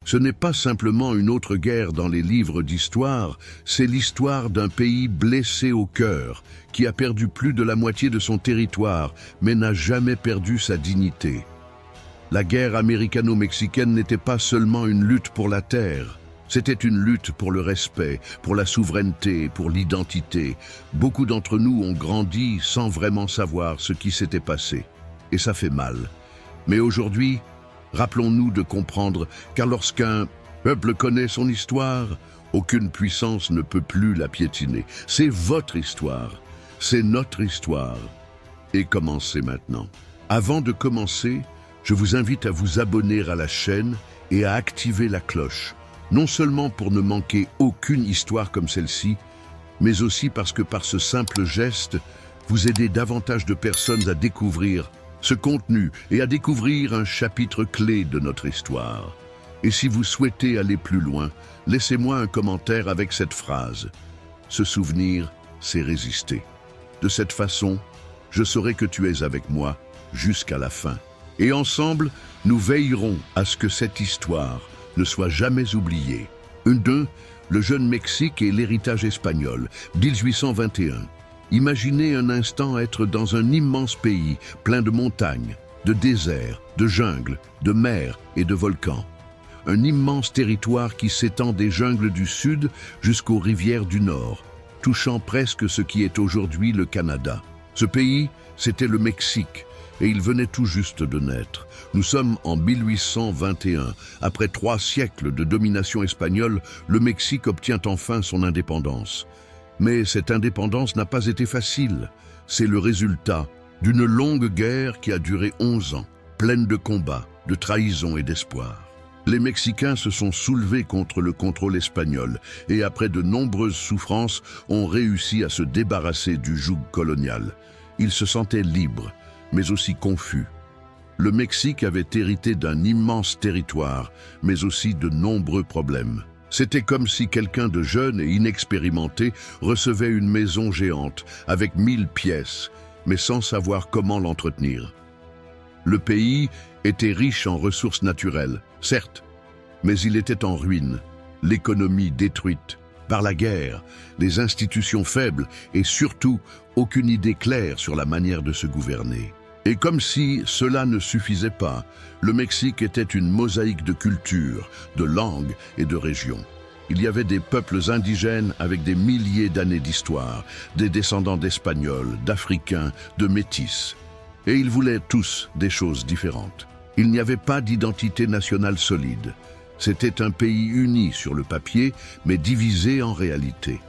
Ce n'est pas simplement une autre guerre dans les livres d'histoire, c'est l'histoire d'un pays blessé au cœur, qui a perdu plus de la moitié de son territoire, mais n'a jamais perdu sa dignité. La guerre américano-mexicaine n'était pas seulement une lutte pour la terre, c'était une lutte pour le respect, pour la souveraineté, pour l'identité. Beaucoup d'entre nous ont grandi sans vraiment savoir ce qui s'était passé. Et ça fait mal. Mais aujourd'hui, rappelons-nous de comprendre, car lorsqu'un peuple connaît son histoire, aucune puissance ne peut plus la piétiner. C'est votre histoire, c'est notre histoire. Et commencez maintenant. Avant de commencer, je vous invite à vous abonner à la chaîne et à activer la cloche. Non seulement pour ne manquer aucune histoire comme celle-ci, mais aussi parce que par ce simple geste, vous aidez davantage de personnes à découvrir ce contenu et à découvrir un chapitre clé de notre histoire. Et si vous souhaitez aller plus loin, laissez-moi un commentaire avec cette phrase. Se souvenir, c'est résister. De cette façon, je saurai que tu es avec moi jusqu'à la fin. Et ensemble, nous veillerons à ce que cette histoire ne soit jamais oubliée. Le jeune Mexique et l'héritage espagnol, 1821. Imaginez un instant être dans un immense pays plein de montagnes, de déserts, de jungles, de mers et de volcans. Un immense territoire qui s'étend des jungles du sud jusqu'aux rivières du nord, touchant presque ce qui est aujourd'hui le Canada. Ce pays, c'était le Mexique, et il venait tout juste de naître. Nous sommes en 1821. Après 3 siècles de domination espagnole, le Mexique obtient enfin son indépendance. Mais cette indépendance n'a pas été facile. C'est le résultat d'une longue guerre qui a duré 11 ans, pleine de combats, de trahisons et d'espoir. Les Mexicains se sont soulevés contre le contrôle espagnol et après de nombreuses souffrances, ont réussi à se débarrasser du joug colonial. Ils se sentaient libres, mais aussi confus. Le Mexique avait hérité d'un immense territoire, mais aussi de nombreux problèmes. C'était comme si quelqu'un de jeune et inexpérimenté recevait une maison géante, avec 1000 pièces, mais sans savoir comment l'entretenir. Le pays était riche en ressources naturelles, certes, mais il était en ruine, l'économie détruite par la guerre, les institutions faibles et surtout aucune idée claire sur la manière de se gouverner. Et comme si cela ne suffisait pas, le Mexique était une mosaïque de cultures, de langues et de régions. Il y avait des peuples indigènes avec des milliers d'années d'histoire, des descendants d'Espagnols, d'Africains, de Métis. Et ils voulaient tous des choses différentes. Il n'y avait pas d'identité nationale solide. C'était un pays uni sur le papier, mais divisé en réalité.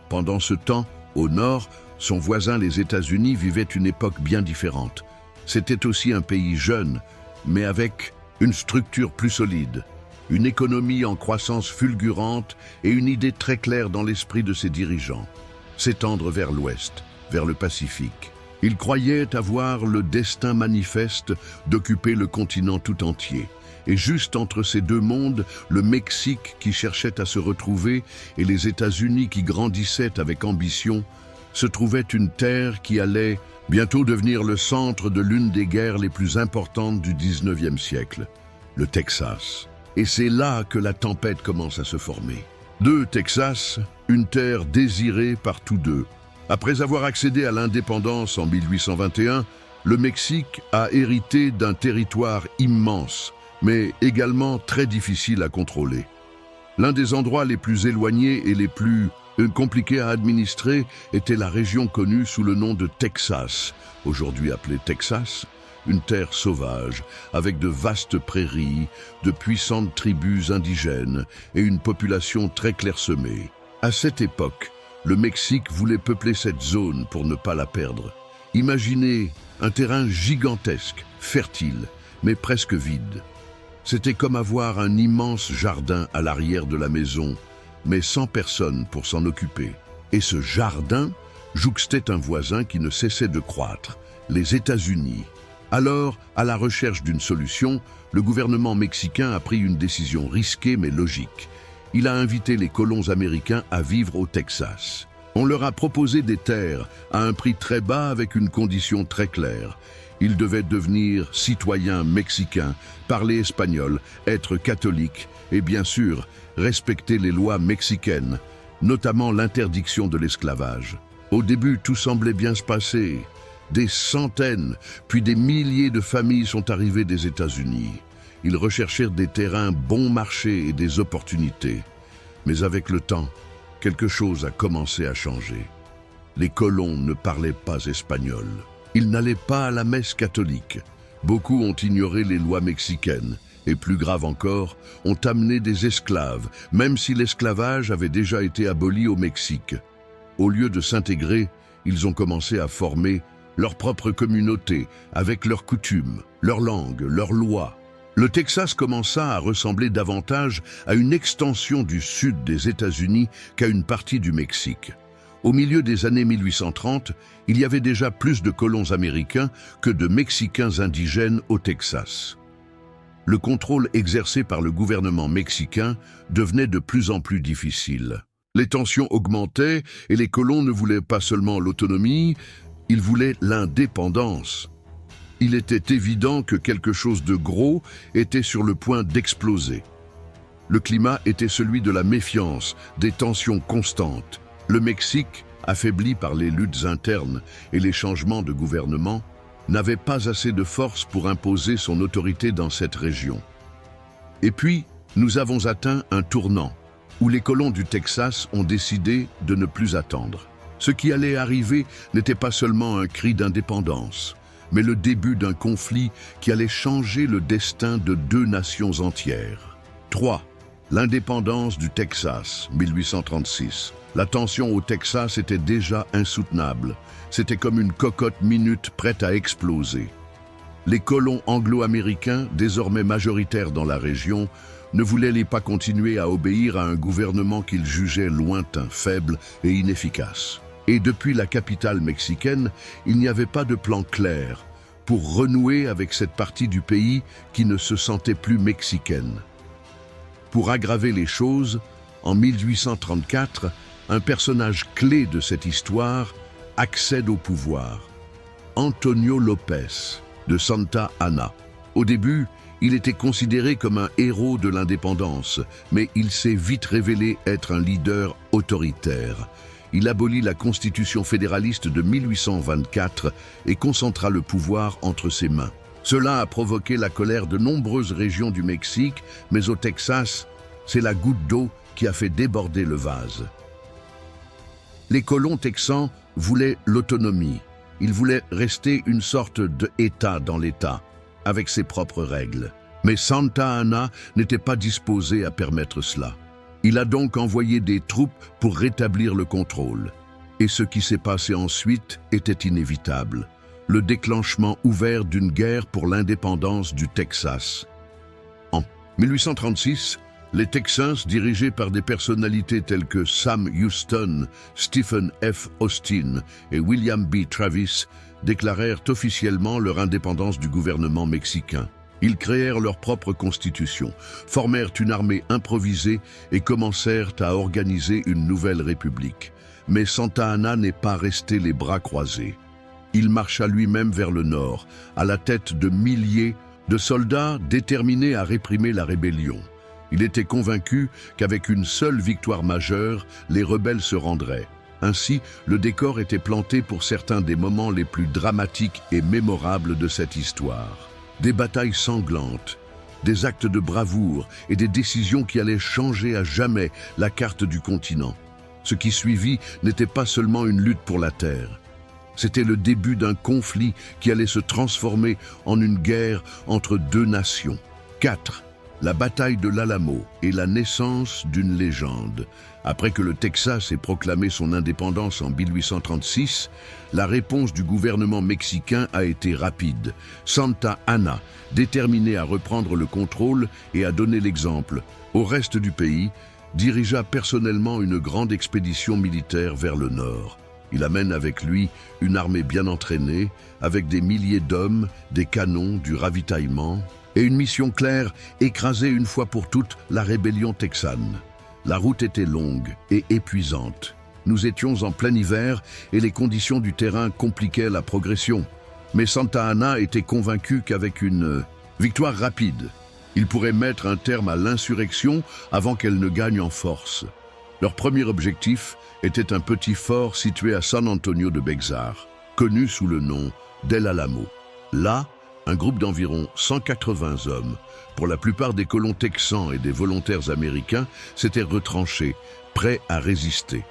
Pendant ce temps, au nord, son voisin les États-Unis vivait une époque bien différente. C'était aussi un pays jeune, mais avec une structure plus solide, une économie en croissance fulgurante et une idée très claire dans l'esprit de ses dirigeants, s'étendre vers l'ouest, vers le Pacifique. Ils croyaient avoir le destin manifeste d'occuper le continent tout entier. Et juste entre ces deux mondes, le Mexique qui cherchait à se retrouver et les États-Unis qui grandissaient avec ambition, se trouvait une terre qui allait bientôt devenir le centre de l'une des guerres les plus importantes du 19e siècle, le Texas. Et c'est là que la tempête commence à se former. Texas, une terre désirée par tous deux. Après avoir accédé à l'indépendance en 1821, le Mexique a hérité d'un territoire immense, mais également très difficile à contrôler. L'un des endroits les plus éloignés et les plus compliqué à administrer était la région connue sous le nom de Texas, aujourd'hui appelée Texas, une terre sauvage, avec de vastes prairies, de puissantes tribus indigènes et une population très clairsemée. À cette époque, le Mexique voulait peupler cette zone pour ne pas la perdre. Imaginez un terrain gigantesque, fertile, mais presque vide. C'était comme avoir un immense jardin à l'arrière de la maison, mais sans personne pour s'en occuper. Et ce jardin jouxtait un voisin qui ne cessait de croître, les États-Unis. Alors, à la recherche d'une solution, le gouvernement mexicain a pris une décision risquée mais logique. Il a invité les colons américains à vivre au Texas. On leur a proposé des terres à un prix très bas avec une condition très claire. Ils devaient devenir citoyens mexicains, parler espagnol, être catholiques et bien sûr respecter les lois mexicaines, notamment l'interdiction de l'esclavage. Au début, tout semblait bien se passer. Des centaines, puis des milliers de familles sont arrivées des États-Unis. Ils recherchèrent des terrains bon marché et des opportunités. Mais avec le temps, quelque chose a commencé à changer. Les colons ne parlaient pas espagnol. Ils n'allaient pas à la messe catholique. Beaucoup ont ignoré les lois mexicaines. Et plus grave encore, ont amené des esclaves, même si l'esclavage avait déjà été aboli au Mexique. Au lieu de s'intégrer, ils ont commencé à former leur propre communauté, avec leurs coutumes, leurs langues, leurs lois. Le Texas commença à ressembler davantage à une extension du sud des États-Unis qu'à une partie du Mexique. Au milieu des années 1830, il y avait déjà plus de colons américains que de Mexicains indigènes au Texas. Le contrôle exercé par le gouvernement mexicain devenait de plus en plus difficile. Les tensions augmentaient et les colons ne voulaient pas seulement l'autonomie, ils voulaient l'indépendance. Il était évident que quelque chose de gros était sur le point d'exploser. Le climat était celui de la méfiance, des tensions constantes. Le Mexique, affaibli par les luttes internes et les changements de gouvernement, n'avait pas assez de force pour imposer son autorité dans cette région. Et puis, nous avons atteint un tournant, où les colons du Texas ont décidé de ne plus attendre. Ce qui allait arriver n'était pas seulement un cri d'indépendance, mais le début d'un conflit qui allait changer le destin de deux nations entières. 3. L'indépendance du Texas, 1836. La tension au Texas était déjà insoutenable. C'était comme une cocotte minute prête à exploser. Les colons anglo-américains, désormais majoritaires dans la région, ne voulaient pas continuer à obéir à un gouvernement qu'ils jugeaient lointain, faible et inefficace. Et depuis la capitale mexicaine, il n'y avait pas de plan clair pour renouer avec cette partie du pays qui ne se sentait plus mexicaine. Pour aggraver les choses, en 1834, un personnage clé de cette histoire accède au pouvoir. Antonio López, de Santa Anna. Au début, il était considéré comme un héros de l'indépendance, mais il s'est vite révélé être un leader autoritaire. Il abolit la Constitution fédéraliste de 1824 et concentra le pouvoir entre ses mains. Cela a provoqué la colère de nombreuses régions du Mexique, mais au Texas, c'est la goutte d'eau qui a fait déborder le vase. Les colons texans voulaient l'autonomie. Ils voulaient rester une sorte d'État dans l'État, avec ses propres règles. Mais Santa Anna n'était pas disposé à permettre cela. Il a donc envoyé des troupes pour rétablir le contrôle. Et ce qui s'est passé ensuite était inévitable. Le déclenchement ouvert d'une guerre pour l'indépendance du Texas. En 1836, les Texans, dirigés par des personnalités telles que Sam Houston, Stephen F. Austin et William B. Travis, déclarèrent officiellement leur indépendance du gouvernement mexicain. Ils créèrent leur propre constitution, formèrent une armée improvisée et commencèrent à organiser une nouvelle république. Mais Santa Anna n'est pas resté les bras croisés. Il marcha lui-même vers le nord, à la tête de milliers de soldats déterminés à réprimer la rébellion. Il était convaincu qu'avec une seule victoire majeure, les rebelles se rendraient. Ainsi, le décor était planté pour certains des moments les plus dramatiques et mémorables de cette histoire. Des batailles sanglantes, des actes de bravoure et des décisions qui allaient changer à jamais la carte du continent. Ce qui suivit n'était pas seulement une lutte pour la terre. C'était le début d'un conflit qui allait se transformer en une guerre entre deux nations. 4. La bataille de l'Alamo et la naissance d'une légende. Après que le Texas ait proclamé son indépendance en 1836, la réponse du gouvernement mexicain a été rapide. Santa Anna, déterminé à reprendre le contrôle et à donner l'exemple au reste du pays, dirigea personnellement une grande expédition militaire vers le nord. Il amène avec lui une armée bien entraînée, avec des milliers d'hommes, des canons, du ravitaillement, et une mission claire, écraser une fois pour toutes la rébellion texane. La route était longue et épuisante. Nous étions en plein hiver et les conditions du terrain compliquaient la progression. Mais Santa Anna était convaincu qu'avec une victoire rapide, il pourrait mettre un terme à l'insurrection avant qu'elle ne gagne en force. Leur premier objectif était un petit fort situé à San Antonio de Bexar, connu sous le nom d'El Alamo. Là, un groupe d'environ 180 hommes, pour la plupart des colons texans et des volontaires américains, s'étaient retranchés, prêts à résister.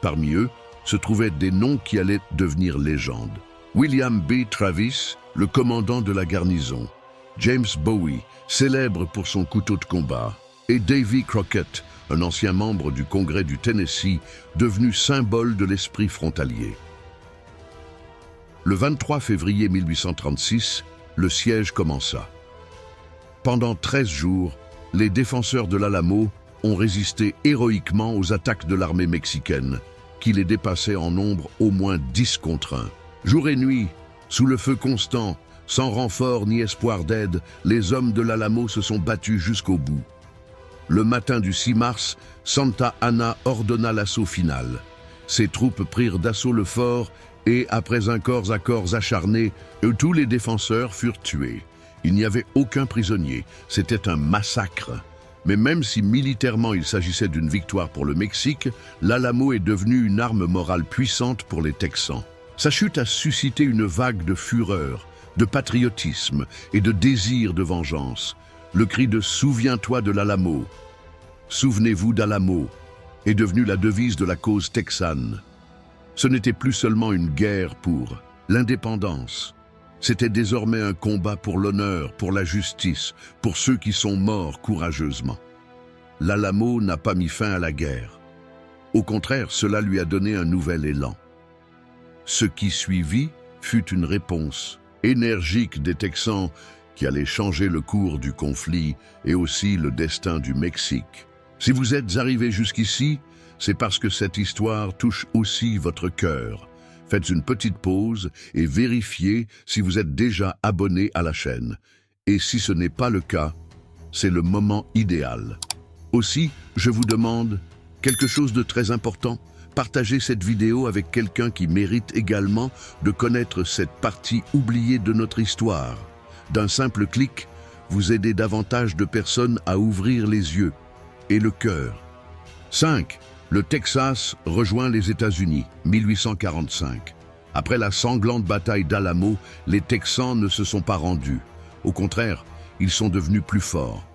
Parmi eux se trouvaient des noms qui allaient devenir légendes. William B. Travis, le commandant de la garnison, James Bowie, célèbre pour son couteau de combat, et Davy Crockett, un ancien membre du Congrès du Tennessee, devenu symbole de l'esprit frontalier. Le 23 février 1836, le siège commença. Pendant 13 jours, les défenseurs de l'Alamo ont résisté héroïquement aux attaques de l'armée mexicaine, qui les dépassait en nombre au moins 10 contre 1. Jour et nuit, sous le feu constant, sans renfort ni espoir d'aide, les hommes de l'Alamo se sont battus jusqu'au bout. Le matin du 6 mars, Santa Anna ordonna l'assaut final. Ses troupes prirent d'assaut le fort et, après un corps à corps acharné, tous les défenseurs furent tués. Il n'y avait aucun prisonnier, c'était un massacre. Mais même si militairement il s'agissait d'une victoire pour le Mexique, l'Alamo est devenu une arme morale puissante pour les Texans. Sa chute a suscité une vague de fureur, de patriotisme et de désir de vengeance. Le cri de « Souviens-toi de l'Alamo »,« Souvenez-vous d'Alamo » est devenu la devise de la cause texane. Ce n'était plus seulement une guerre pour l'indépendance. C'était désormais un combat pour l'honneur, pour la justice, pour ceux qui sont morts courageusement. L'Alamo n'a pas mis fin à la guerre. Au contraire, cela lui a donné un nouvel élan. Ce qui suivit fut une réponse énergique des Texans qui allait changer le cours du conflit et aussi le destin du Mexique. Si vous êtes arrivés jusqu'ici, c'est parce que cette histoire touche aussi votre cœur. Faites une petite pause et vérifiez si vous êtes déjà abonné à la chaîne. Et si ce n'est pas le cas, c'est le moment idéal. Aussi, je vous demande quelque chose de très important. Partagez cette vidéo avec quelqu'un qui mérite également de connaître cette partie oubliée de notre histoire. D'un simple clic, vous aidez davantage de personnes à ouvrir les yeux et le cœur. 5. Le Texas rejoint les États-Unis, 1845. Après la sanglante bataille d'Alamo, les Texans ne se sont pas rendus. Au contraire, ils sont devenus plus forts.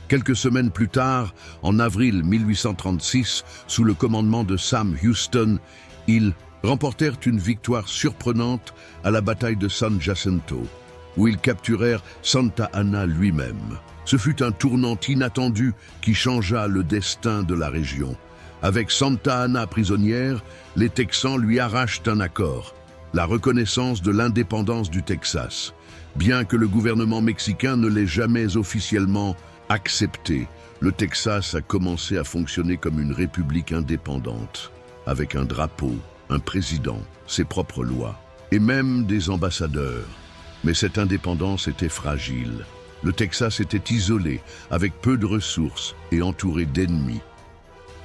Quelques semaines plus tard, en avril 1836, sous le commandement de Sam Houston, ils remportèrent une victoire surprenante à la bataille de San Jacinto, où ils capturèrent Santa Anna lui-même. Ce fut un tournant inattendu qui changea le destin de la région. Avec Santa Anna prisonnière, les Texans lui arrachent un accord, la reconnaissance de l'indépendance du Texas. Bien que le gouvernement mexicain ne l'ait jamais officiellement accepté, le Texas a commencé à fonctionner comme une république indépendante, avec un drapeau, un président, ses propres lois, et même des ambassadeurs. Mais cette indépendance était fragile. Le Texas était isolé, avec peu de ressources et entouré d'ennemis.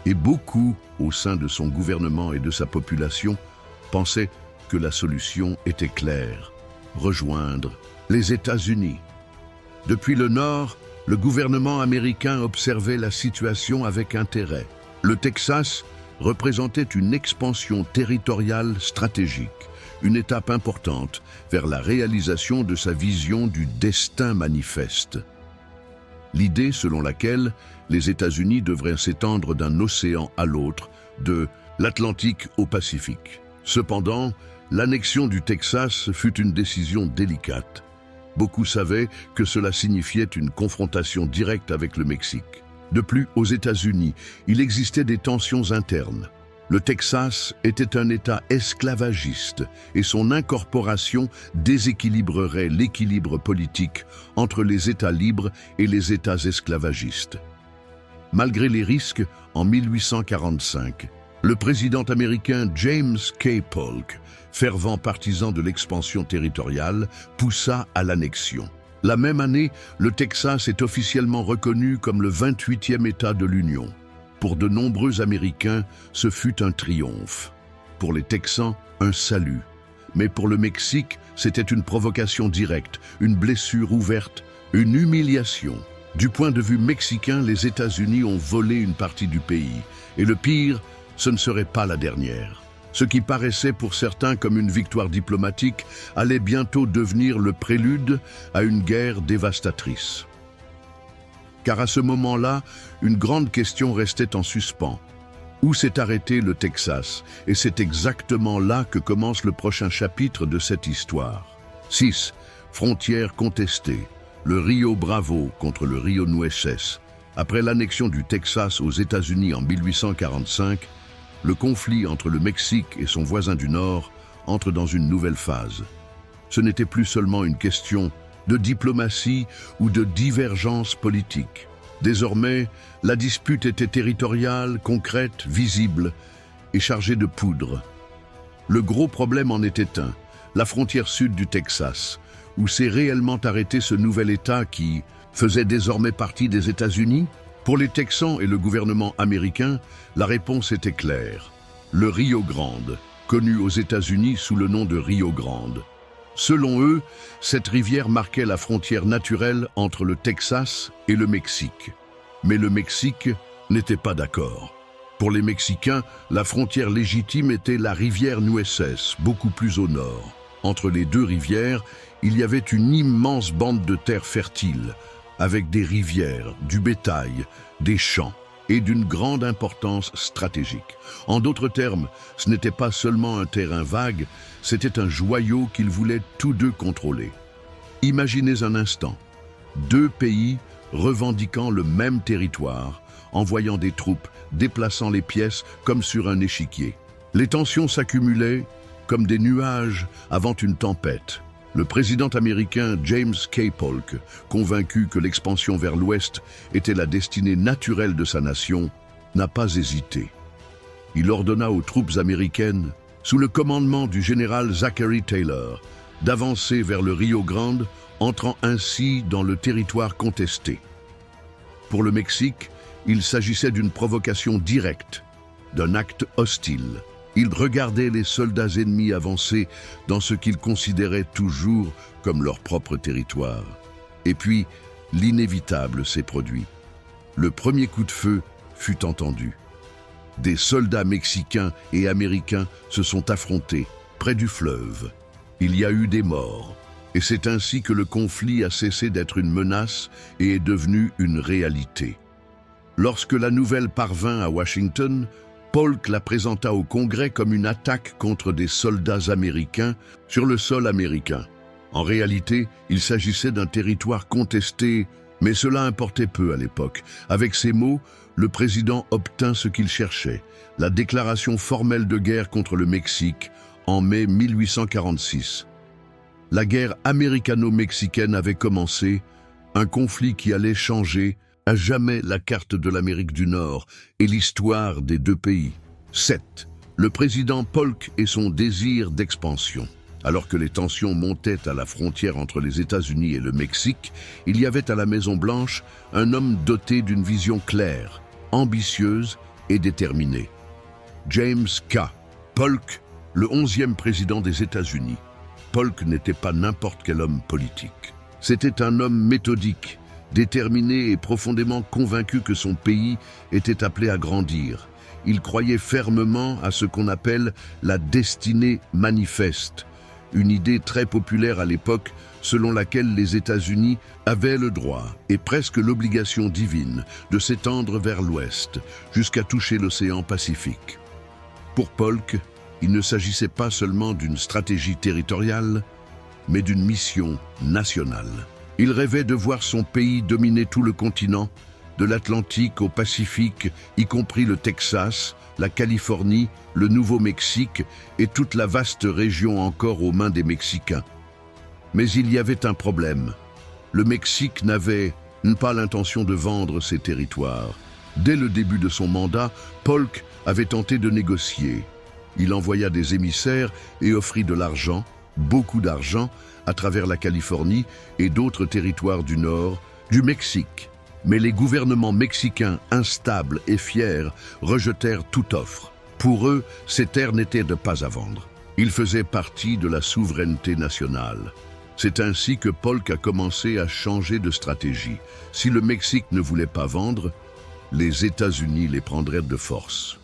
Et beaucoup, au sein de son gouvernement et de sa population, pensaient que la solution était claire: rejoindre les États-Unis. Depuis le Nord, le gouvernement américain observait la situation avec intérêt. Le Texas représentait une expansion territoriale stratégique, une étape importante vers la réalisation de sa vision du destin manifeste. L'idée selon laquelle les États-Unis devraient s'étendre d'un océan à l'autre, de l'Atlantique au Pacifique. Cependant, l'annexion du Texas fut une décision délicate. Beaucoup savaient que cela signifiait une confrontation directe avec le Mexique. De plus, aux États-Unis, il existait des tensions internes. Le Texas était un État esclavagiste et son incorporation déséquilibrerait l'équilibre politique entre les États libres et les États esclavagistes. Malgré les risques, en 1845, le président américain James K. Polk, fervent partisan de l'expansion territoriale, poussa à l'annexion. La même année, le Texas est officiellement reconnu comme le 28e État de l'Union. Pour de nombreux Américains, ce fut un triomphe. Pour les Texans, un salut. Mais pour le Mexique, c'était une provocation directe, une blessure ouverte, une humiliation. Du point de vue mexicain, les États-Unis ont volé une partie du pays. Et le pire, ce ne serait pas la dernière. Ce qui paraissait pour certains comme une victoire diplomatique allait bientôt devenir le prélude à une guerre dévastatrice. Car à ce moment-là, une grande question restait en suspens. Où s'est arrêté le Texas? Et c'est exactement là que commence le prochain chapitre de cette histoire. 6. Frontières contestées. Le Rio Bravo contre le Rio Nueces. Après l'annexion du Texas aux États-Unis en 1845, le conflit entre le Mexique et son voisin du Nord entre dans une nouvelle phase. Ce n'était plus seulement une question de diplomatie ou de divergence politique. Désormais, la dispute était territoriale, concrète, visible et chargée de poudre. Le gros problème en était un, la frontière sud du Texas, où s'est réellement arrêté ce nouvel État qui faisait désormais partie des États-Unis. Pour les Texans et le gouvernement américain, la réponse était claire. Le Rio Grande, connu aux États-Unis sous le nom de Rio Grande. Selon eux, cette rivière marquait la frontière naturelle entre le Texas et le Mexique. Mais le Mexique n'était pas d'accord. Pour les Mexicains, la frontière légitime était la rivière Nueces, beaucoup plus au nord. Entre les deux rivières, il y avait une immense bande de terre fertile, avec des rivières, du bétail, des champs et d'une grande importance stratégique. En d'autres termes, ce n'était pas seulement un terrain vague, c'était un joyau qu'ils voulaient tous deux contrôler. Imaginez un instant, deux pays revendiquant le même territoire, envoyant des troupes, déplaçant les pièces comme sur un échiquier. Les tensions s'accumulaient comme des nuages avant une tempête. Le président américain James K. Polk, convaincu que l'expansion vers l'ouest était la destinée naturelle de sa nation, n'a pas hésité. Il ordonna aux troupes américaines, sous le commandement du général Zachary Taylor, d'avancer vers le Rio Grande, entrant ainsi dans le territoire contesté. Pour le Mexique, il s'agissait d'une provocation directe, d'un acte hostile. Il regardait les soldats ennemis avancer dans ce qu'ils considéraient toujours comme leur propre territoire. Et puis, l'inévitable s'est produit. Le premier coup de feu fut entendu. Des soldats mexicains et américains se sont affrontés près du fleuve. Il y a eu des morts. Et c'est ainsi que le conflit a cessé d'être une menace et est devenu une réalité. Lorsque la nouvelle parvint à Washington, Polk la présenta au Congrès comme une attaque contre des soldats américains sur le sol américain. En réalité, il s'agissait d'un territoire contesté, mais cela importait peu à l'époque. Avec ces mots, le président obtint ce qu'il cherchait, la déclaration formelle de guerre contre le Mexique en mai 1846. La guerre américano-mexicaine avait commencé, un conflit qui allait changer à jamais la carte de l'Amérique du Nord et l'histoire des deux pays. 7. Le président Polk et son désir d'expansion. Alors que les tensions montaient à la frontière entre les États-Unis et le Mexique, il y avait à la Maison-Blanche un homme doté d'une vision claire, ambitieuse et déterminée. James K. Polk, le 11e président des États-Unis. Polk n'était pas n'importe quel homme politique. C'était un homme méthodique, déterminé et profondément convaincu que son pays était appelé à grandir. Il croyait fermement à ce qu'on appelle la destinée manifeste, une idée très populaire à l'époque selon laquelle les États-Unis avaient le droit et presque l'obligation divine de s'étendre vers l'ouest jusqu'à toucher l'océan Pacifique. Pour Polk, il ne s'agissait pas seulement d'une stratégie territoriale, mais d'une mission nationale. Il rêvait de voir son pays dominer tout le continent, de l'Atlantique au Pacifique, y compris le Texas, la Californie, le Nouveau-Mexique et toute la vaste région encore aux mains des Mexicains. Mais il y avait un problème. Le Mexique n'avait pas l'intention de vendre ses territoires. Dès le début de son mandat, Polk avait tenté de négocier. Il envoya des émissaires et offrit de l'argent, beaucoup d'argent, à travers la Californie et d'autres territoires du nord, du Mexique. Mais les gouvernements mexicains instables et fiers rejetèrent toute offre. Pour eux, ces terres n'étaient pas à vendre. Il faisait partie de la souveraineté nationale. C'est ainsi que Polk a commencé à changer de stratégie. Si le Mexique ne voulait pas vendre, les États-Unis les prendraient de force.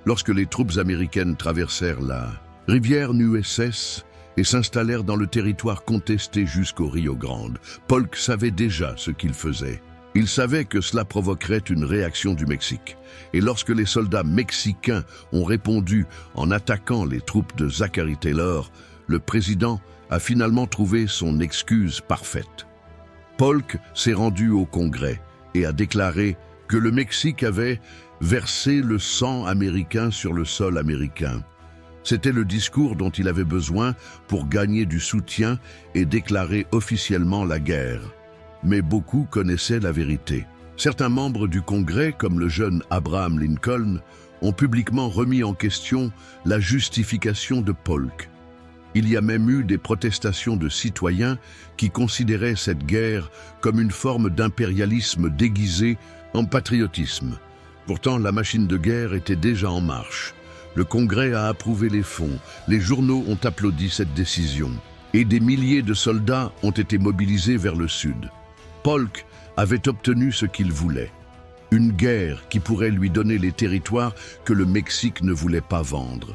Lorsque les troupes américaines traversèrent la rivière Nueces et s'installèrent dans le territoire contesté jusqu'au Rio Grande, Polk savait déjà ce qu'il faisait. Il savait que cela provoquerait une réaction du Mexique. Et lorsque les soldats mexicains ont répondu en attaquant les troupes de Zachary Taylor, le président a finalement trouvé son excuse parfaite. Polk s'est rendu au Congrès et a déclaré que le Mexique avait versé le sang américain sur le sol américain. C'était le discours dont il avait besoin pour gagner du soutien et déclarer officiellement la guerre. Mais beaucoup connaissaient la vérité. Certains membres du Congrès, comme le jeune Abraham Lincoln, ont publiquement remis en question la justification de Polk. Il y a même eu des protestations de citoyens qui considéraient cette guerre comme une forme d'impérialisme déguisé en patriotisme. Pourtant, la machine de guerre était déjà en marche. Le Congrès a approuvé les fonds, les journaux ont applaudi cette décision, et des milliers de soldats ont été mobilisés vers le sud. Polk avait obtenu ce qu'il voulait, une guerre qui pourrait lui donner les territoires que le Mexique ne voulait pas vendre.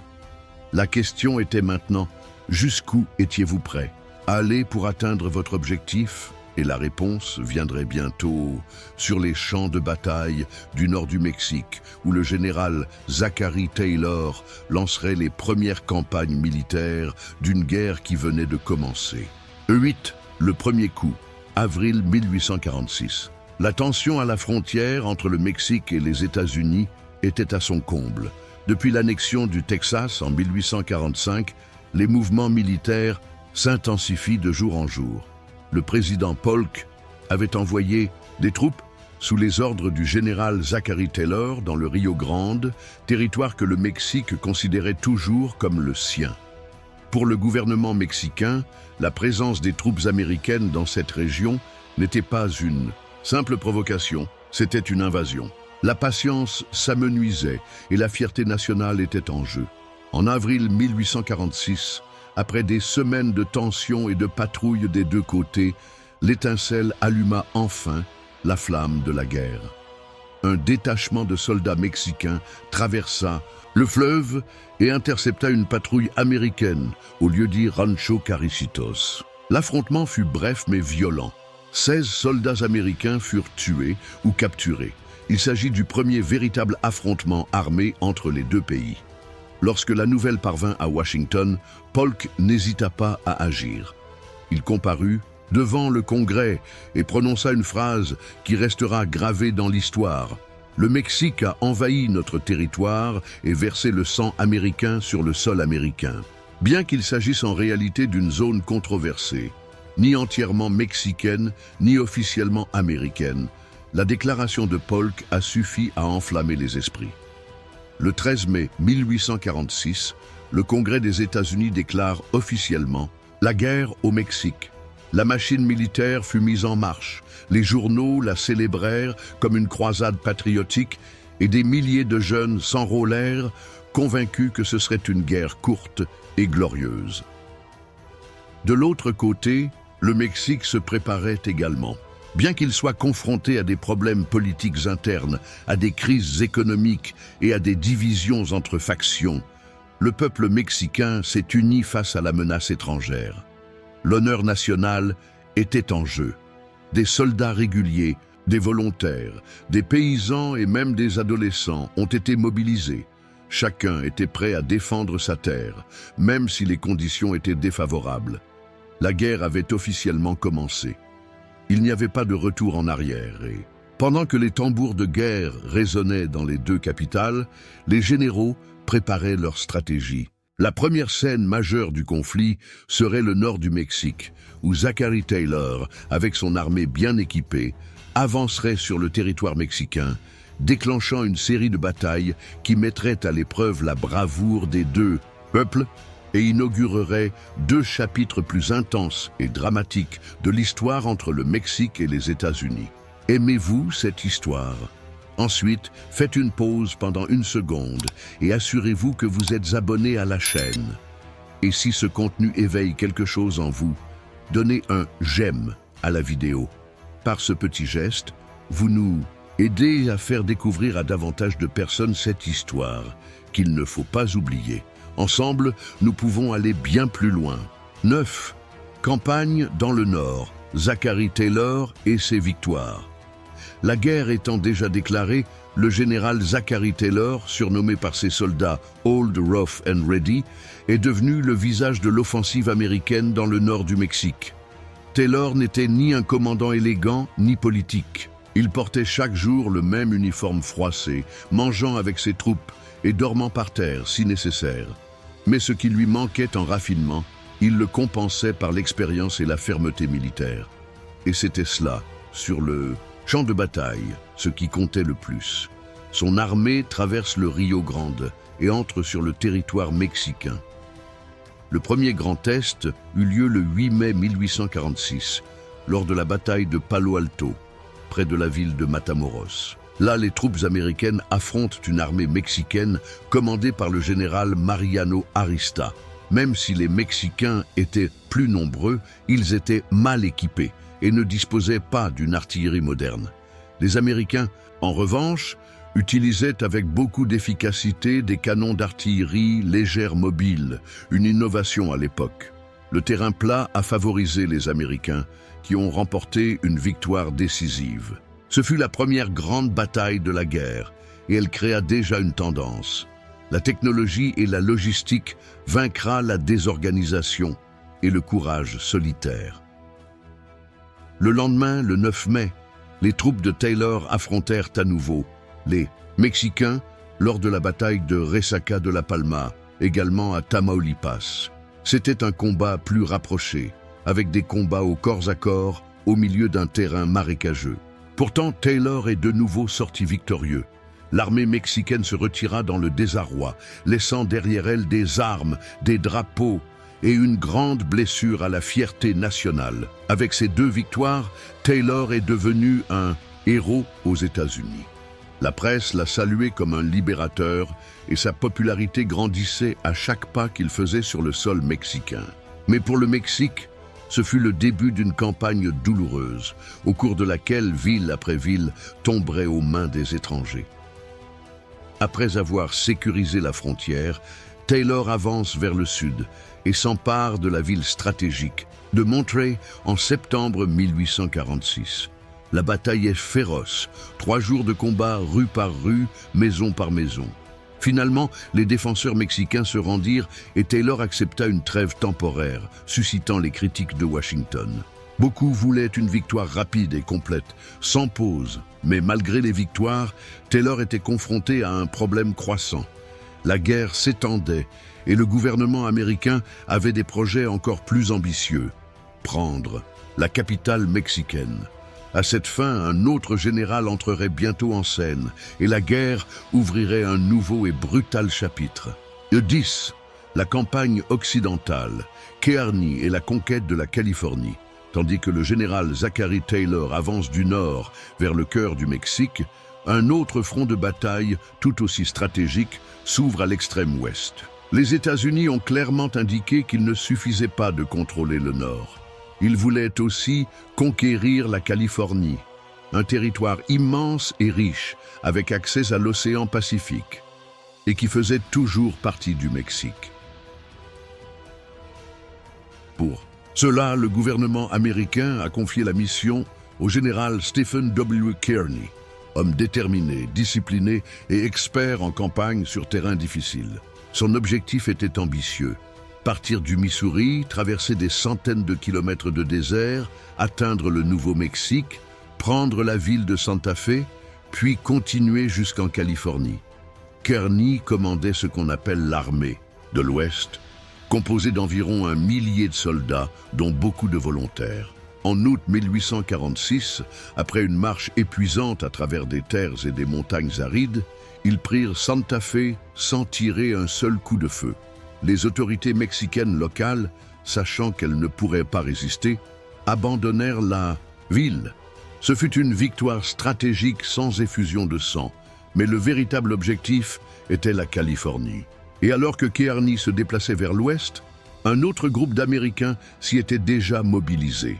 La question était maintenant, jusqu'où étiez-vous prêts à aller pour atteindre votre objectif? Et la réponse viendrait bientôt sur les champs de bataille du nord du Mexique, où le général Zachary Taylor lancerait les premières campagnes militaires d'une guerre qui venait de commencer. 8. Le premier coup. Avril 1846. La tension à la frontière entre le Mexique et les États-Unis était à son comble. Depuis l'annexion du Texas en 1845, les mouvements militaires s'intensifient de jour en jour. Le président Polk avait envoyé des troupes sous les ordres du général Zachary Taylor dans le Rio Grande, territoire que le Mexique considérait toujours comme le sien. Pour le gouvernement mexicain, la présence des troupes américaines dans cette région n'était pas une simple provocation, c'était une invasion. La patience s'amenuisait et la fierté nationale était en jeu. En avril 1846, après des semaines de tensions et de patrouilles des deux côtés, l'étincelle alluma enfin la flamme de la guerre. Un détachement de soldats mexicains traversa le fleuve et intercepta une patrouille américaine au lieu-dit Rancho Caricitos. L'affrontement fut bref mais violent. 16 soldats américains furent tués ou capturés. Il s'agit du premier véritable affrontement armé entre les deux pays. Lorsque la nouvelle parvint à Washington, Polk n'hésita pas à agir. Il comparut devant le Congrès et prononça une phrase qui restera gravée dans l'histoire. Le Mexique a envahi notre territoire et versé le sang américain sur le sol américain. Bien qu'il s'agisse en réalité d'une zone controversée, ni entièrement mexicaine, ni officiellement américaine, la déclaration de Polk a suffi à enflammer les esprits. Le 13 mai 1846, le Congrès des États-Unis déclare officiellement la guerre au Mexique. La machine militaire fut mise en marche. Les journaux la célébrèrent comme une croisade patriotique et des milliers de jeunes s'enrôlèrent, convaincus que ce serait une guerre courte et glorieuse. De l'autre côté, le Mexique se préparait également. Bien qu'il soit confronté à des problèmes politiques internes, à des crises économiques et à des divisions entre factions, le peuple mexicain s'est uni face à la menace étrangère. L'honneur national était en jeu. Des soldats réguliers, des volontaires, des paysans et même des adolescents ont été mobilisés. Chacun était prêt à défendre sa terre, même si les conditions étaient défavorables. La guerre avait officiellement commencé. Il n'y avait pas de retour en arrière et, pendant que les tambours de guerre résonnaient dans les deux capitales, les généraux préparaient leur stratégie. La première scène majeure du conflit serait le nord du Mexique, où Zachary Taylor, avec son armée bien équipée, avancerait sur le territoire mexicain, déclenchant une série de batailles qui mettraient à l'épreuve la bravoure des deux peuples et inaugurerait deux chapitres plus intenses et dramatiques de l'histoire entre le Mexique et les États-Unis. Aimez-vous cette histoire? Ensuite, faites une pause pendant 1 seconde et assurez-vous que vous êtes abonné à la chaîne. Et si ce contenu éveille quelque chose en vous, donnez un j'aime à la vidéo. Par ce petit geste, vous nous aidez à faire découvrir à davantage de personnes cette histoire qu'il ne faut pas oublier. Ensemble, nous pouvons aller bien plus loin. 9. Campagne dans le Nord. Zachary Taylor et ses victoires. La guerre étant déjà déclarée, le général Zachary Taylor, surnommé par ses soldats Old Rough and Ready, est devenu le visage de l'offensive américaine dans le nord du Mexique. Taylor n'était ni un commandant élégant ni politique. Il portait chaque jour le même uniforme froissé, mangeant avec ses troupes et dormant par terre si nécessaire. Mais ce qui lui manquait en raffinement, il le compensait par l'expérience et la fermeté militaire. Et c'était cela, sur le champ de bataille, ce qui comptait le plus. Son armée traverse le Rio Grande et entre sur le territoire mexicain. Le premier grand test eut lieu le 8 mai 1846, lors de la bataille de Palo Alto, près de la ville de Matamoros. Là, les troupes américaines affrontent une armée mexicaine commandée par le général Mariano Arista. Même si les Mexicains étaient plus nombreux, ils étaient mal équipés et ne disposaient pas d'une artillerie moderne. Les Américains, en revanche, utilisaient avec beaucoup d'efficacité des canons d'artillerie légère mobile, une innovation à l'époque. Le terrain plat a favorisé les Américains, qui ont remporté une victoire décisive. Ce fut la première grande bataille de la guerre, et elle créa déjà une tendance. La technologie et la logistique vaincra la désorganisation et le courage solitaire. Le lendemain, le 9 mai, les troupes de Taylor affrontèrent à nouveau les Mexicains lors de la bataille de Resaca de la Palma, également à Tamaulipas. C'était un combat plus rapproché, avec des combats au corps à corps au milieu d'un terrain marécageux. Pourtant, Taylor est de nouveau sorti victorieux. L'armée mexicaine se retira dans le désarroi, laissant derrière elle des armes, des drapeaux et une grande blessure à la fierté nationale. Avec ces deux victoires, Taylor est devenu un héros aux États-Unis. La presse l'a salué comme un libérateur et sa popularité grandissait à chaque pas qu'il faisait sur le sol mexicain. Mais pour le Mexique, ce fut le début d'une campagne douloureuse, au cours de laquelle ville après ville tomberait aux mains des étrangers. Après avoir sécurisé la frontière, Taylor avance vers le sud et s'empare de la ville stratégique de Monterrey en septembre 1846. La bataille est féroce, 3 jours de combat rue par rue, maison par maison. Finalement, les défenseurs mexicains se rendirent et Taylor accepta une trêve temporaire, suscitant les critiques de Washington. Beaucoup voulaient une victoire rapide et complète, sans pause. Mais malgré les victoires, Taylor était confronté à un problème croissant. La guerre s'étendait et le gouvernement américain avait des projets encore plus ambitieux. Prendre la capitale mexicaine. À cette fin, un autre général entrerait bientôt en scène et la guerre ouvrirait un nouveau et brutal chapitre. Le 10, la campagne occidentale, Kearny et la conquête de la Californie. Tandis que le général Zachary Taylor avance du nord vers le cœur du Mexique, un autre front de bataille, tout aussi stratégique, s'ouvre à l'extrême ouest. Les États-Unis ont clairement indiqué qu'il ne suffisait pas de contrôler le nord. Ils voulaient aussi conquérir la Californie, un territoire immense et riche, avec accès à l'océan Pacifique, et qui faisait toujours partie du Mexique. Pour cela, le gouvernement américain a confié la mission au général Stephen W. Kearny, homme déterminé, discipliné et expert en campagne sur terrain difficile. Son objectif était ambitieux. Partir du Missouri, traverser des centaines de kilomètres de désert, atteindre le Nouveau-Mexique, prendre la ville de Santa Fe, puis continuer jusqu'en Californie. Kearny commandait ce qu'on appelle l'armée de l'Ouest, composée d'environ 1 millier de soldats, dont beaucoup de volontaires. En août 1846, après une marche épuisante à travers des terres et des montagnes arides, ils prirent Santa Fe sans tirer un seul coup de feu. Les autorités mexicaines locales, sachant qu'elles ne pourraient pas résister, abandonnèrent la ville. Ce fut une victoire stratégique sans effusion de sang, mais le véritable objectif était la Californie. Et alors que Kearny se déplaçait vers l'ouest, Un autre groupe d'Américains s'y était déjà mobilisé.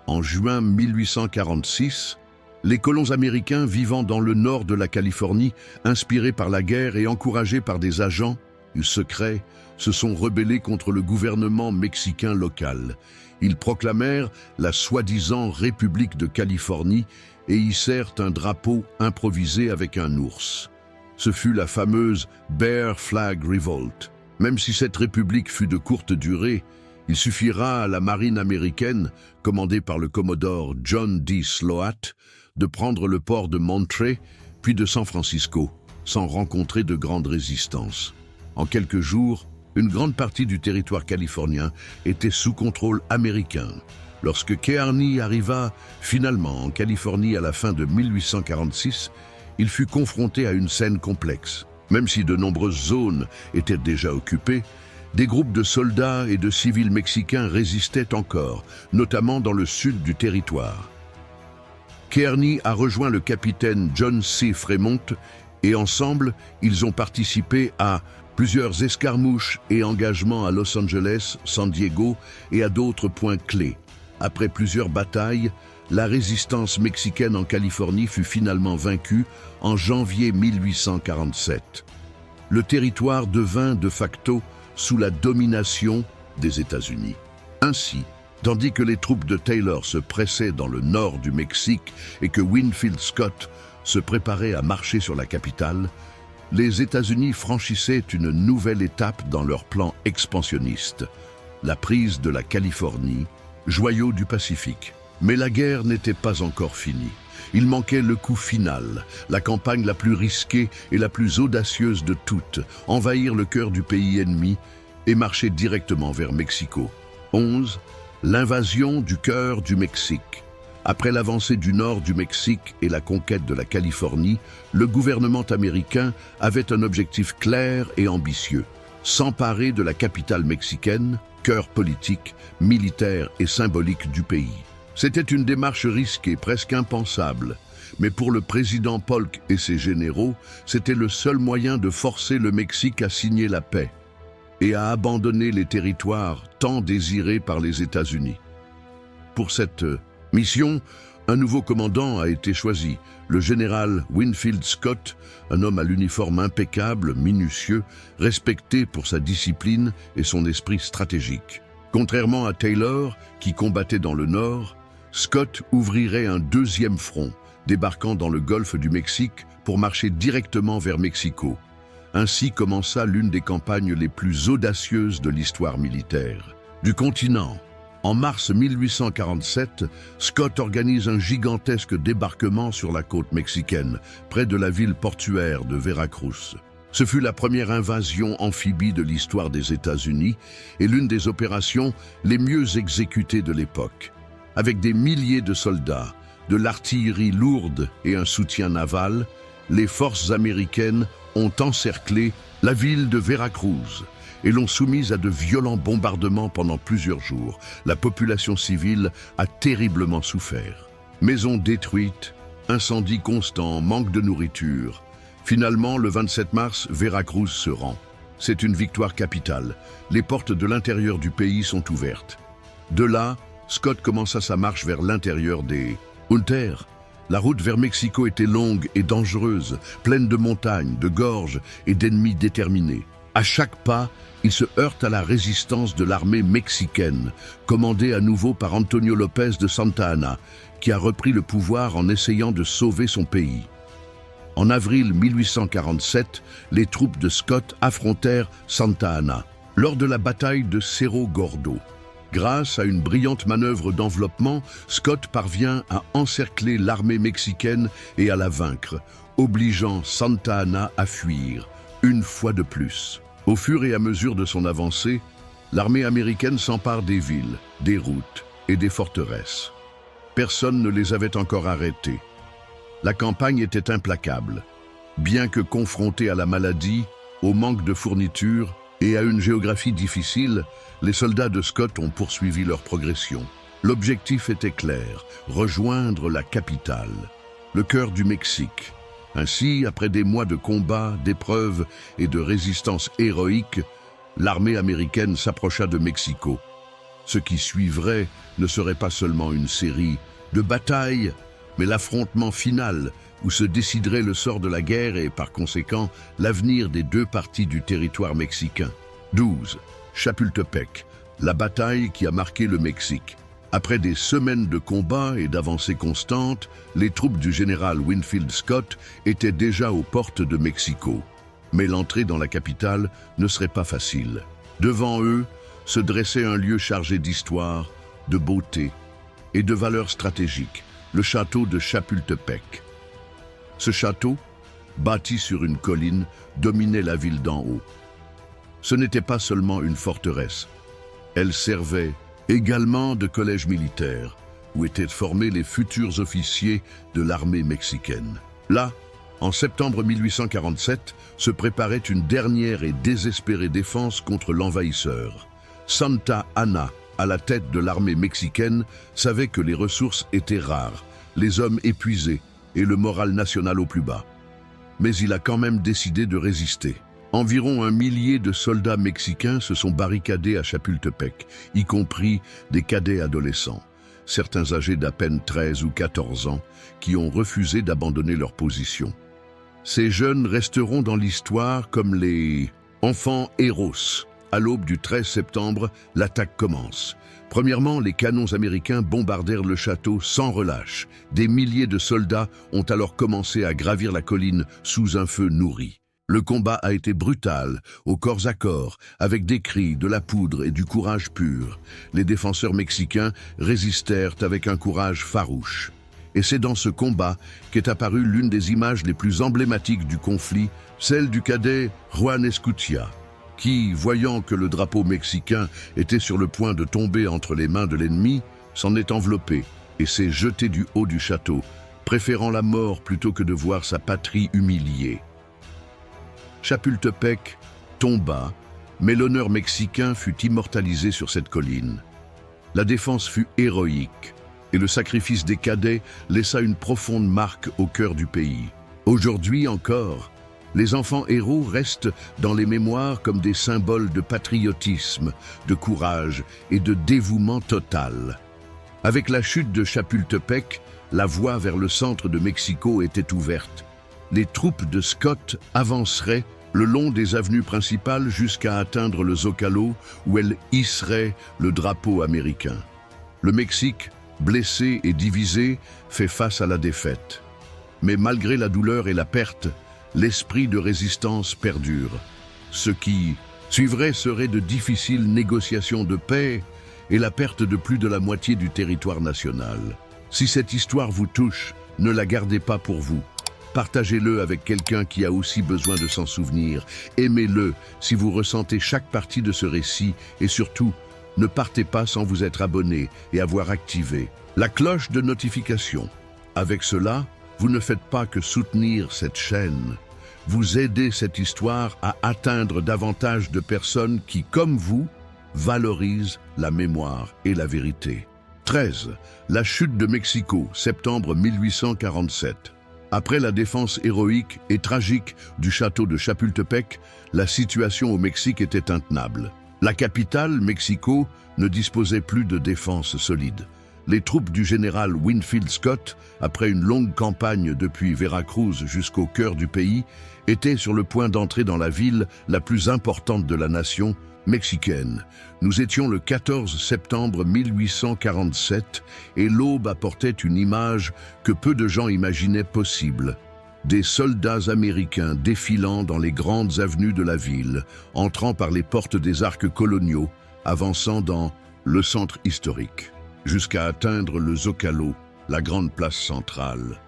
En juin 1846, les colons américains vivant dans le nord de la Californie, inspirés par la guerre et encouragés par des agents secrets, se sont rebellés contre le gouvernement mexicain local. Ils proclamèrent la soi-disant République de Californie et hissèrent un drapeau improvisé avec un ours. Ce fut la fameuse Bear Flag Revolt. Même si cette république fut de courte durée, il suffira à la marine américaine, commandée par le commodore John D. Sloat, de prendre le port de Monterey, puis de San Francisco, sans rencontrer de grande résistance. En quelques jours, une grande partie du territoire californien était sous contrôle américain. Lorsque Kearny arriva finalement en Californie à la fin de 1846, il fut confronté à une scène complexe. Même si de nombreuses zones étaient déjà occupées, des groupes de soldats et de civils mexicains résistaient encore, notamment dans le sud du territoire. Kearny a rejoint le capitaine John C. Fremont et ensemble, ils ont participé à plusieurs escarmouches et engagements à Los Angeles, San Diego et à d'autres points clés. Après plusieurs batailles, la résistance mexicaine en Californie fut finalement vaincue en janvier 1847. Le territoire devint de facto sous la domination des États-Unis. Ainsi, tandis que les troupes de Taylor se pressaient dans le nord du Mexique et que Winfield Scott se préparait à marcher sur la capitale, les États-Unis franchissaient une nouvelle étape dans leur plan expansionniste, la prise de la Californie, joyau du Pacifique. Mais la guerre n'était pas encore finie. Il manquait le coup final, la campagne la plus risquée et la plus audacieuse de toutes, envahir le cœur du pays ennemi et marcher directement vers Mexico. 11. L'invasion du cœur du Mexique. Après l'avancée du nord du Mexique et la conquête de la Californie, le gouvernement américain avait un objectif clair et ambitieux: s'emparer de la capitale mexicaine, cœur politique, militaire et symbolique du pays. C'était une démarche risquée, presque impensable, mais pour le président Polk et ses généraux, c'était le seul moyen de forcer le Mexique à signer la paix et à abandonner les territoires tant désirés par les États-Unis. Pour cette mission, un nouveau commandant a été choisi, le général Winfield Scott, un homme à l'uniforme impeccable, minutieux, respecté pour sa discipline et son esprit stratégique. Contrairement à Taylor, qui combattait dans le nord, Scott ouvrirait un deuxième front, débarquant dans le golfe du Mexique pour marcher directement vers Mexico. Ainsi commença l'une des campagnes les plus audacieuses de l'histoire militaire. Du continent, en mars 1847, Scott organise un gigantesque débarquement sur la côte mexicaine, près de la ville portuaire de Veracruz. Ce fut la première invasion amphibie de l'histoire des États-Unis et l'une des opérations les mieux exécutées de l'époque. Avec des milliers de soldats, de l'artillerie lourde et un soutien naval, les forces américaines ont encerclé la ville de Veracruz et l'ont soumise à de violents bombardements pendant plusieurs jours. La population civile a terriblement souffert. Maisons détruites, incendies constants, manque de nourriture. Finalement, le 27 mars, Veracruz se rend. C'est une victoire capitale. Les portes de l'intérieur du pays sont ouvertes. De là, Scott commença sa marche vers l'intérieur des Hunters. La route vers Mexico était longue et dangereuse, pleine de montagnes, de gorges et d'ennemis déterminés. À chaque pas, il se heurte à la résistance de l'armée mexicaine, commandée à nouveau par Antonio Lopez de Santa Anna, qui a repris le pouvoir en essayant de sauver son pays. En avril 1847, les troupes de Scott affrontèrent Santa Anna lors de la bataille de Cerro Gordo. Grâce à une brillante manœuvre d'enveloppement, Scott parvient à encercler l'armée mexicaine et à la vaincre, obligeant Santa Anna à fuir, une fois de plus. Au fur et à mesure de son avancée, l'armée américaine s'empare des villes, des routes et des forteresses. Personne ne les avait encore arrêtés. La campagne était implacable. Bien que confrontés à la maladie, au manque de fournitures et à une géographie difficile, les soldats de Scott ont poursuivi leur progression. L'objectif était clair, rejoindre la capitale, le cœur du Mexique. Ainsi, après des mois de combats, d'épreuves et de résistance héroïque, l'armée américaine s'approcha de Mexico. Ce qui suivrait ne serait pas seulement une série de batailles, mais l'affrontement final où se déciderait le sort de la guerre et, par conséquent, l'avenir des deux parties du territoire mexicain. 12. Chapultepec, la bataille qui a marqué le Mexique. Après des semaines de combats et d'avancées constantes, les troupes du général Winfield Scott étaient déjà aux portes de Mexico. Mais l'entrée dans la capitale ne serait pas facile. Devant eux se dressait un lieu chargé d'histoire, de beauté et de valeurs stratégiques, le château de Chapultepec. Ce château, bâti sur une colline, dominait la ville d'en haut. Ce n'était pas seulement une forteresse. Elle servait également de collège militaire, où étaient formés les futurs officiers de l'armée mexicaine. Là, en septembre 1847, se préparait une dernière et désespérée défense contre l'envahisseur. Santa Anna, à la tête de l'armée mexicaine, savait que les ressources étaient rares, les hommes épuisés et le moral national au plus bas. Mais il a quand même décidé de résister. Environ 1 millier de soldats mexicains se sont barricadés à Chapultepec, y compris des cadets adolescents, certains âgés d'à peine 13 ou 14 ans, qui ont refusé d'abandonner leur position. Ces jeunes resteront dans l'histoire comme les enfants héros. À l'aube du 13 septembre, l'attaque commence. Premièrement, les canons américains bombardèrent le château sans relâche. Des milliers de soldats ont alors commencé à gravir la colline sous un feu nourri. Le combat a été brutal, au corps à corps, avec des cris, de la poudre et du courage pur. Les défenseurs mexicains résistèrent avec un courage farouche. Et c'est dans ce combat qu'est apparue l'une des images les plus emblématiques du conflit, celle du cadet Juan Escutia, qui, voyant que le drapeau mexicain était sur le point de tomber entre les mains de l'ennemi, s'en est enveloppé et s'est jeté du haut du château, préférant la mort plutôt que de voir sa patrie humiliée. Chapultepec tomba, mais l'honneur mexicain fut immortalisé sur cette colline. La défense fut héroïque, et le sacrifice des cadets laissa une profonde marque au cœur du pays. Aujourd'hui encore, les enfants héros restent dans les mémoires comme des symboles de patriotisme, de courage et de dévouement total. Avec la chute de Chapultepec, la voie vers le centre de Mexico était ouverte. Les troupes de Scott avanceraient le long des avenues principales jusqu'à atteindre le Zocalo, où elles hisseraient le drapeau américain. Le Mexique, blessé et divisé, fait face à la défaite. Mais malgré la douleur et la perte, l'esprit de résistance perdure. Ce qui suivrait serait de difficiles négociations de paix et la perte de plus de la moitié du territoire national. Si cette histoire vous touche, ne la gardez pas pour vous. Partagez-le avec quelqu'un qui a aussi besoin de s'en souvenir. Aimez-le si vous ressentez chaque partie de ce récit et surtout, ne partez pas sans vous être abonné et avoir activé la cloche de notification. Avec cela, vous ne faites pas que soutenir cette chaîne. Vous aidez cette histoire à atteindre davantage de personnes qui, comme vous, valorisent la mémoire et la vérité. 13. La chute de Mexico, septembre 1847. Après la défense héroïque et tragique du château de Chapultepec, la situation au Mexique était intenable. La capitale, Mexico, ne disposait plus de défense solide. Les troupes du général Winfield Scott, après une longue campagne depuis Veracruz jusqu'au cœur du pays, étaient sur le point d'entrer dans la ville la plus importante de la nation mexicaine. Nous étions le 14 septembre 1847 et l'aube apportait une image que peu de gens imaginaient possible. Des soldats américains défilant dans les grandes avenues de la ville, entrant par les portes des arcs coloniaux, avançant dans le centre historique, jusqu'à atteindre le Zocalo, la grande place centrale.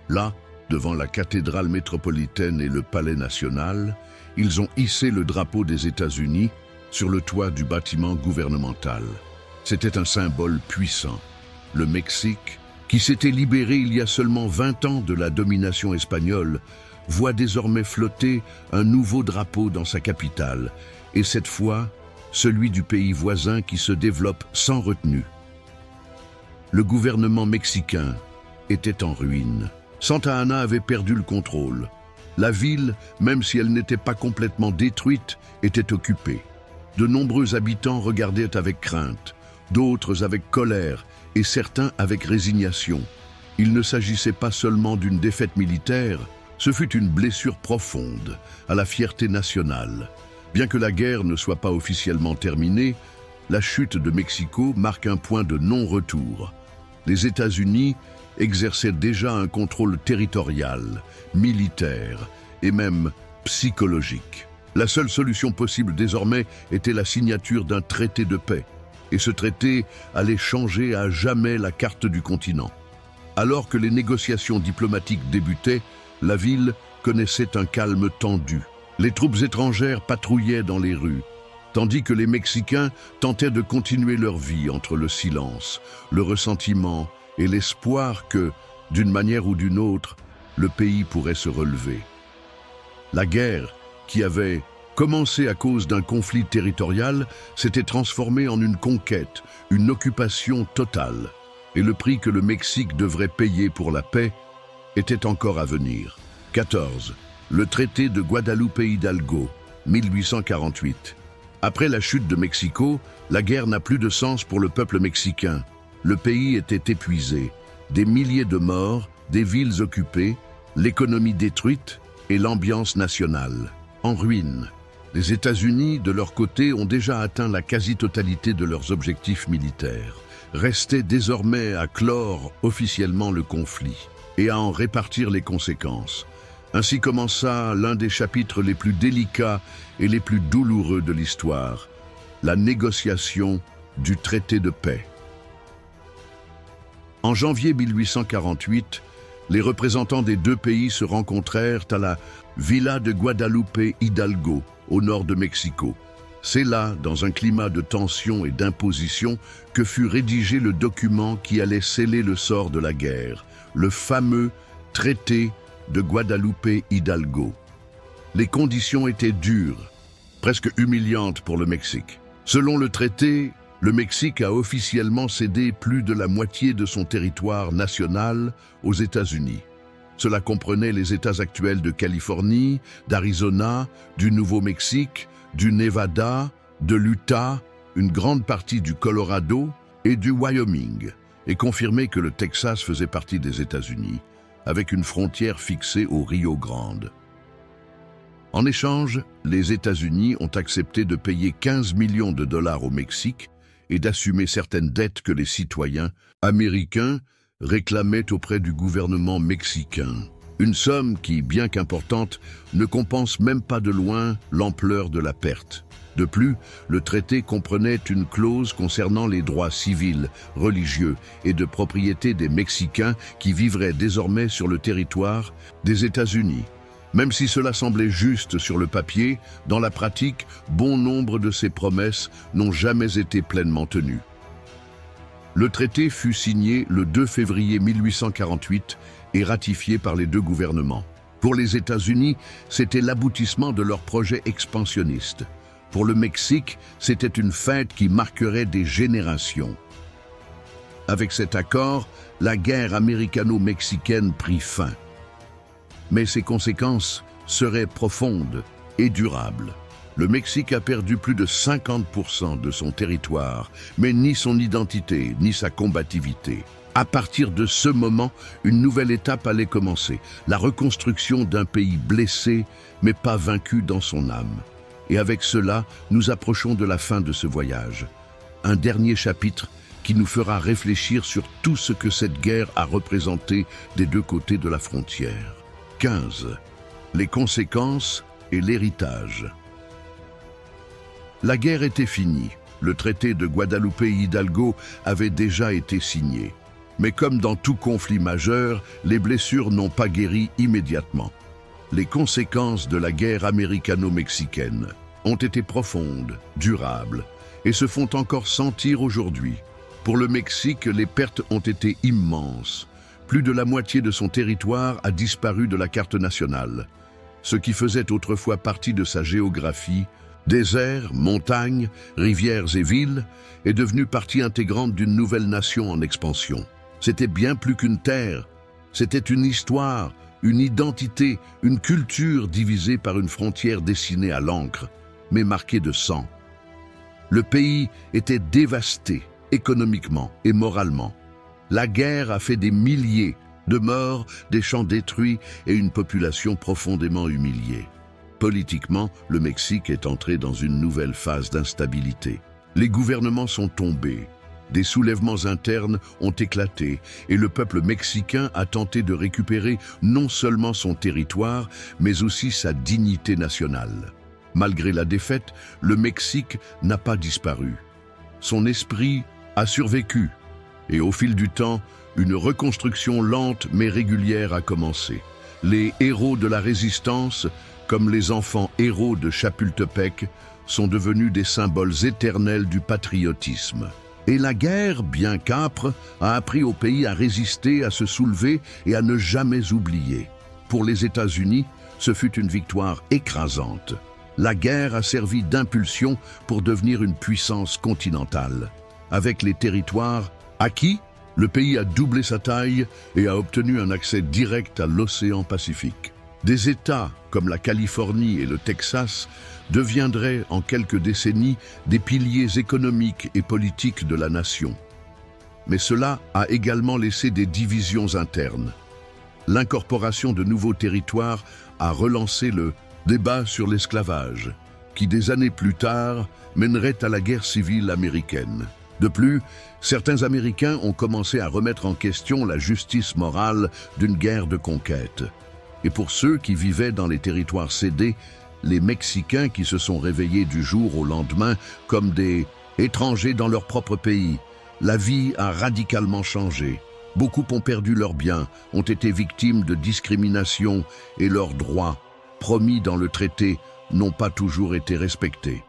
Là, devant la cathédrale métropolitaine et le palais national, ils ont hissé le drapeau des États-Unis sur le toit du bâtiment gouvernemental. C'était un symbole puissant. Le Mexique, qui s'était libéré il y a seulement 20 ans de la domination espagnole, voit désormais flotter un nouveau drapeau dans sa capitale, et cette fois, celui du pays voisin qui se développe sans retenue. Le gouvernement mexicain était en ruine. Santa Anna avait perdu le contrôle. La ville, même si elle n'était pas complètement détruite, était occupée. De nombreux habitants regardaient avec crainte, d'autres avec colère et certains avec résignation. Il ne s'agissait pas seulement d'une défaite militaire, ce fut une blessure profonde à la fierté nationale. Bien que la guerre ne soit pas officiellement terminée, la chute de Mexico marque un point de non-retour. Les États-Unis exerçaient déjà un contrôle territorial, militaire et même psychologique. La seule solution possible désormais était la signature d'un traité de paix. Et ce traité allait changer à jamais la carte du continent. Alors que les négociations diplomatiques débutaient, la ville connaissait un calme tendu. Les troupes étrangères patrouillaient dans les rues, tandis que les Mexicains tentaient de continuer leur vie entre le silence, le ressentiment et l'espoir que, d'une manière ou d'une autre, le pays pourrait se relever. La guerre, qui avait commencé à cause d'un conflit territorial, s'était transformée en une conquête, une occupation totale. Et le prix que le Mexique devrait payer pour la paix était encore à venir. 14. Le traité de Guadalupe-Hidalgo, 1848. Après la chute de Mexico, la guerre n'a plus de sens pour le peuple mexicain. Le pays était épuisé. Des milliers de morts, des villes occupées, l'économie détruite et l'ambiance nationale en ruine. Les États-Unis, de leur côté, ont déjà atteint la quasi-totalité de leurs objectifs militaires. Restait désormais à clore officiellement le conflit et à en répartir les conséquences. Ainsi commença l'un des chapitres les plus délicats et les plus douloureux de l'histoire, la négociation du traité de paix. En janvier 1848, les représentants des deux pays se rencontrèrent à la Villa de Guadalupe-Hidalgo, au nord de Mexico. C'est là, dans un climat de tension et d'imposition, que fut rédigé le document qui allait sceller le sort de la guerre, le fameux traité de Guadalupe-Hidalgo. Les conditions étaient dures, presque humiliantes pour le Mexique. Selon le traité, le Mexique a officiellement cédé plus de la moitié de son territoire national aux États-Unis. Cela comprenait les États actuels de Californie, d'Arizona, du Nouveau-Mexique, du Nevada, de l'Utah, une grande partie du Colorado et du Wyoming, et confirmait que le Texas faisait partie des États-Unis, avec une frontière fixée au Rio Grande. En échange, les États-Unis ont accepté de payer 15 millions de dollars au Mexique et d'assumer certaines dettes que les citoyens américains réclamaient auprès du gouvernement mexicain. Une somme qui, bien qu'importante, ne compense même pas de loin l'ampleur de la perte. De plus, le traité comprenait une clause concernant les droits civils, religieux et de propriété des Mexicains qui vivraient désormais sur le territoire des États-Unis. Même si cela semblait juste sur le papier, dans la pratique, bon nombre de ces promesses n'ont jamais été pleinement tenues. Le traité fut signé le 2 février 1848 et ratifié par les deux gouvernements. Pour les États-Unis, c'était l'aboutissement de leur projet expansionniste. Pour le Mexique, c'était une fête qui marquerait des générations. Avec cet accord, la guerre américano-mexicaine prit fin. Mais ses conséquences seraient profondes et durables. Le Mexique a perdu plus de 50% de son territoire, mais ni son identité, ni sa combativité. À partir de ce moment, une nouvelle étape allait commencer, la reconstruction d'un pays blessé, mais pas vaincu dans son âme. Et avec cela, nous approchons de la fin de ce voyage. Un dernier chapitre qui nous fera réfléchir sur tout ce que cette guerre a représenté des deux côtés de la frontière. 15. Les conséquences et l'héritage. La guerre était finie. Le traité de Guadalupe-Hidalgo avait déjà été signé. Mais comme dans tout conflit majeur, les blessures n'ont pas guéri immédiatement. Les conséquences de la guerre américano-mexicaine ont été profondes, durables, et se font encore sentir aujourd'hui. Pour le Mexique, les pertes ont été immenses. Plus de la moitié de son territoire a disparu de la carte nationale. Ce qui faisait autrefois partie de sa géographie, déserts, montagnes, rivières et villes, est devenu partie intégrante d'une nouvelle nation en expansion. C'était bien plus qu'une terre, c'était une histoire, une identité, une culture divisée par une frontière dessinée à l'encre, mais marquée de sang. Le pays était dévasté économiquement et moralement. La guerre a fait des milliers de morts, des champs détruits et une population profondément humiliée. Politiquement, le Mexique est entré dans une nouvelle phase d'instabilité. Les gouvernements sont tombés, des soulèvements internes ont éclaté et le peuple mexicain a tenté de récupérer non seulement son territoire, mais aussi sa dignité nationale. Malgré la défaite, le Mexique n'a pas disparu. Son esprit a survécu et au fil du temps, une reconstruction lente mais régulière a commencé. Les héros de la résistance, comme les enfants héros de Chapultepec, sont devenus des symboles éternels du patriotisme. Et la guerre, bien qu'âpre, a appris au pays à résister, à se soulever et à ne jamais oublier. Pour les États-Unis, ce fut une victoire écrasante. La guerre a servi d'impulsion pour devenir une puissance continentale. Avec les territoires acquis, le pays a doublé sa taille et a obtenu un accès direct à l'océan Pacifique. Des États comme la Californie et le Texas deviendraient en quelques décennies des piliers économiques et politiques de la nation. Mais cela a également laissé des divisions internes. L'incorporation de nouveaux territoires a relancé le débat sur l'esclavage, qui des années plus tard mènerait à la guerre civile américaine. De plus, certains Américains ont commencé à remettre en question la justice morale d'une guerre de conquête. Et pour ceux qui vivaient dans les territoires cédés, les Mexicains qui se sont réveillés du jour au lendemain comme des étrangers dans leur propre pays, la vie a radicalement changé. Beaucoup ont perdu leurs biens, ont été victimes de discrimination et leurs droits, promis dans le traité, n'ont pas toujours été respectés.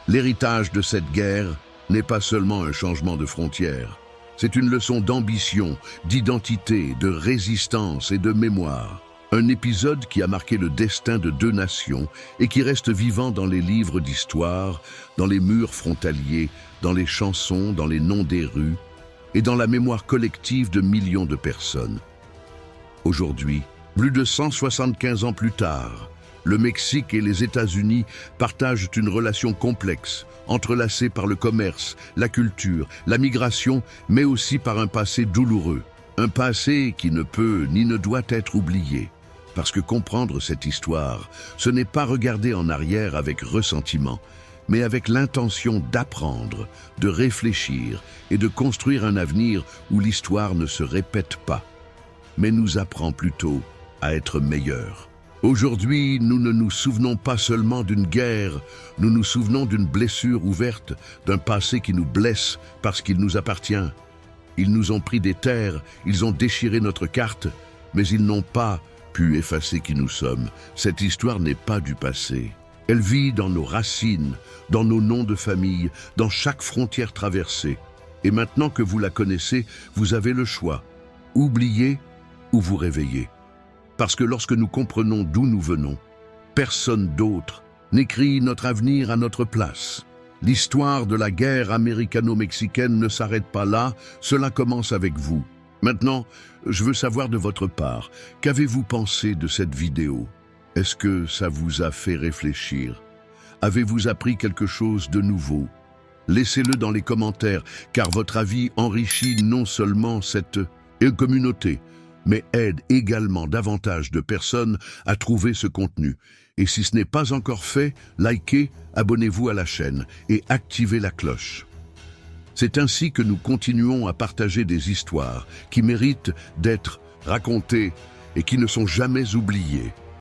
L'héritage de cette guerre n'est pas seulement un changement de frontières. C'est une leçon d'ambition, d'identité, de résistance et de mémoire. Un épisode qui a marqué le destin de deux nations et qui reste vivant dans les livres d'histoire, dans les murs frontaliers, dans les chansons, dans les noms des rues et dans la mémoire collective de millions de personnes. Aujourd'hui, plus de 175 ans plus tard, le Mexique et les États-Unis partagent une relation complexe, entrelacée par le commerce, la culture, la migration, mais aussi par un passé douloureux. Un passé qui ne peut ni ne doit être oublié. Parce que comprendre cette histoire, ce n'est pas regarder en arrière avec ressentiment, mais avec l'intention d'apprendre, de réfléchir et de construire un avenir où l'histoire ne se répète pas, mais nous apprend plutôt à être meilleurs. Aujourd'hui, nous ne nous souvenons pas seulement d'une guerre, nous nous souvenons d'une blessure ouverte, d'un passé qui nous blesse parce qu'il nous appartient. Ils nous ont pris des terres, ils ont déchiré notre carte, mais ils n'ont pas pu effacer qui nous sommes. Cette histoire n'est pas du passé. Elle vit dans nos racines, dans nos noms de famille, dans chaque frontière traversée. Et maintenant que vous la connaissez, vous avez le choix. Oublier ou vous réveiller. Parce que lorsque nous comprenons d'où nous venons, personne d'autre n'écrit notre avenir à notre place. L'histoire de la guerre américano-mexicaine ne s'arrête pas là, cela commence avec vous. Maintenant, je veux savoir de votre part, qu'avez-vous pensé de cette vidéo? Est-ce que ça vous a fait réfléchir? Avez-vous appris quelque chose de nouveau? Laissez-le dans les commentaires, car votre avis enrichit non seulement cette communauté, mais aide également davantage de personnes à trouver ce contenu. Et si ce n'est pas encore fait, likez, abonnez-vous à la chaîne et activez la cloche. C'est ainsi que nous continuons à partager des histoires qui méritent d'être racontées et qui ne sont jamais oubliées.